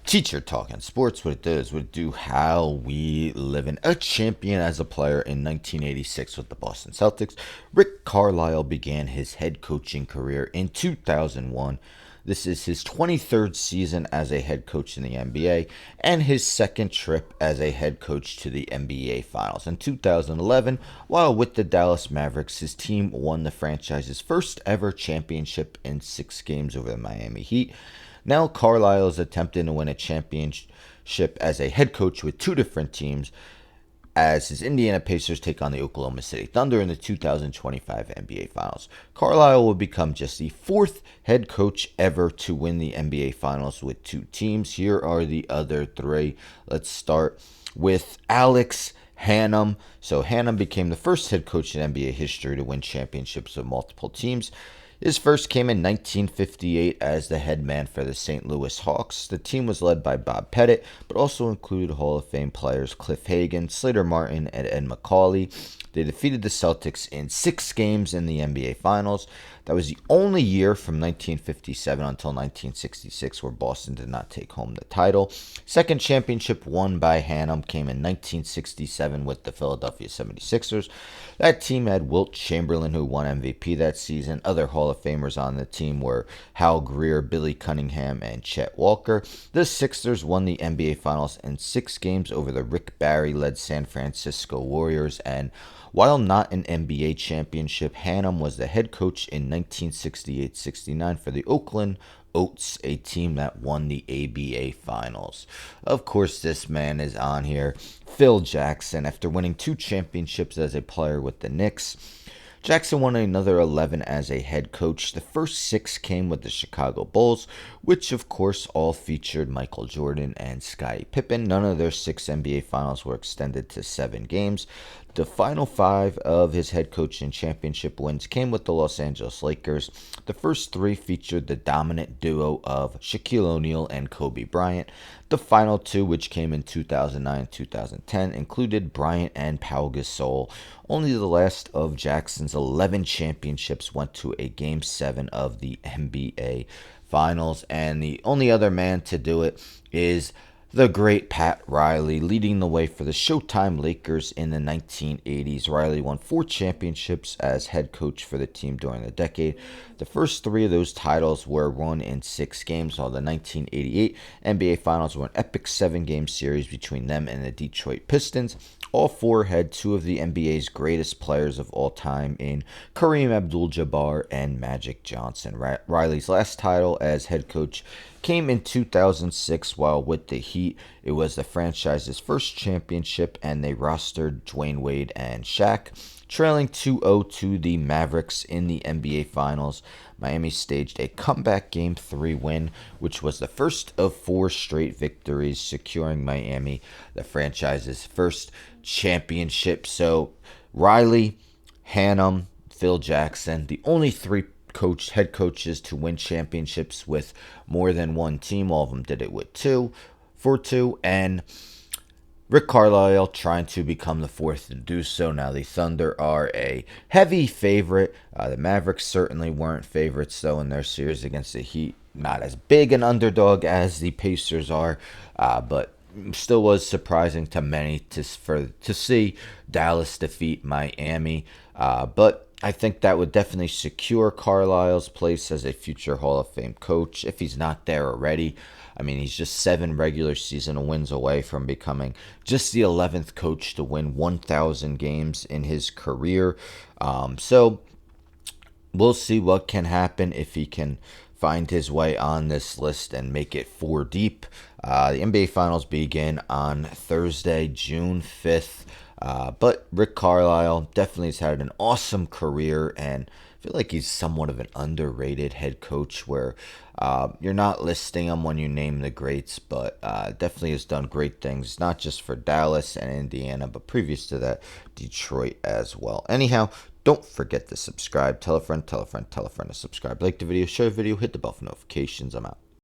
Teacher Talking Sports, what it does, what it do, how we live in. A champion as a player in 1986 with the Boston Celtics, Rick Carlisle began his head coaching career in 2001. This is his 23rd season as a head coach in the NBA and his second trip as a head coach to the NBA Finals. In 2011, while with the Dallas Mavericks, his team won the franchise's first ever championship in 6 games over the Miami Heat. Now Carlisle is attempting to win a championship as a head coach with two different teams as his Indiana Pacers take on the Oklahoma City Thunder in the 2025 NBA Finals. Carlisle will become just the fourth head coach ever to win the NBA Finals with two teams. Here are the other three. Let's start with Alex Hannum. So Hannum became the first head coach in NBA history to win championships with multiple teams. His first came in 1958 as the head man for the St. Louis Hawks. The team was led by Bob Pettit, but also included Hall of Fame players Cliff Hagan, Slater Martin, and Ed McCauley. They defeated the Celtics in 6 games in the NBA Finals. That was the only year from 1957 until 1966 where Boston did not take home the title. Second championship won by Hannum came in 1967 with the Philadelphia 76ers. That team had Wilt Chamberlain, who won MVP that season. Other Hall of Famers on the team were Hal Greer, Billy Cunningham, and Chet Walker. The Sixers won the NBA Finals in 6 games over the Rick Barry-led San Francisco Warriors, and while not an NBA championship, Hannum was the head coach in 1968-69 for the Oakland Oats, a team that won the ABA Finals. Of course, this man is on here, Phil Jackson. After winning 2 championships as a player with the Knicks, Jackson won another 11 as a head coach. The first 6 came with the Chicago Bulls, which of course all featured Michael Jordan and Scottie Pippen. None of their 6 NBA Finals were extended to 7 games. The final 5 of his head coaching championship wins came with the Los Angeles Lakers. The first 3 featured the dominant duo of Shaquille O'Neal and Kobe Bryant. The final 2, which came in 2009 and 2010, included Bryant and Pau Gasol. Only the last of Jackson's 11 championships went to a Game 7 of the NBA Finals, and the only other man to do it is the great Pat Riley, leading the way for the Showtime Lakers in the 1980s. Riley won 4 championships as head coach for the team during the decade. The first 3 of those titles were won in 6 games, while the 1988 NBA Finals were an epic 7-game series between them and the Detroit Pistons. All 4 had 2 of the NBA's greatest players of all time in Kareem Abdul-Jabbar and Magic Johnson. Riley's last title as head coach came in 2006, while with the Heat, it was the franchise's first championship, and they rostered Dwayne Wade and Shaq. Trailing 2-0 to the Mavericks in the NBA Finals, Miami staged a comeback Game 3 win, which was the first of 4 straight victories, securing Miami the franchise's first championship. So Riley, Hannum, Phil Jackson, the only 3 head coaches to win championships with more than one team. All of them did it with 2, and Rick Carlisle trying to become the 4th to do so. Now the Thunder are a heavy favorite. The Mavericks certainly weren't favorites, though, in their series against the Heat. Not as big an underdog as the Pacers are, but still was surprising to many to see Dallas defeat Miami. But I think that would definitely secure Carlisle's place as a future Hall of Fame coach if he's not there already. I mean, he's just 7 regular season wins away from becoming just the 11th coach to win 1,000 games in his career. So we'll see what can happen if he can find his way on this list and make it 4 deep. The NBA Finals begin on Thursday, June 5th. But Rick Carlisle definitely has had an awesome career, and I feel like he's somewhat of an underrated head coach where you're not listing him when you name the greats, but definitely has done great things, not just for Dallas and Indiana, but previous to that, Detroit as well. Anyhow, don't forget to subscribe. Tell a friend to subscribe. Like the video, share the video, hit the bell for notifications. I'm out.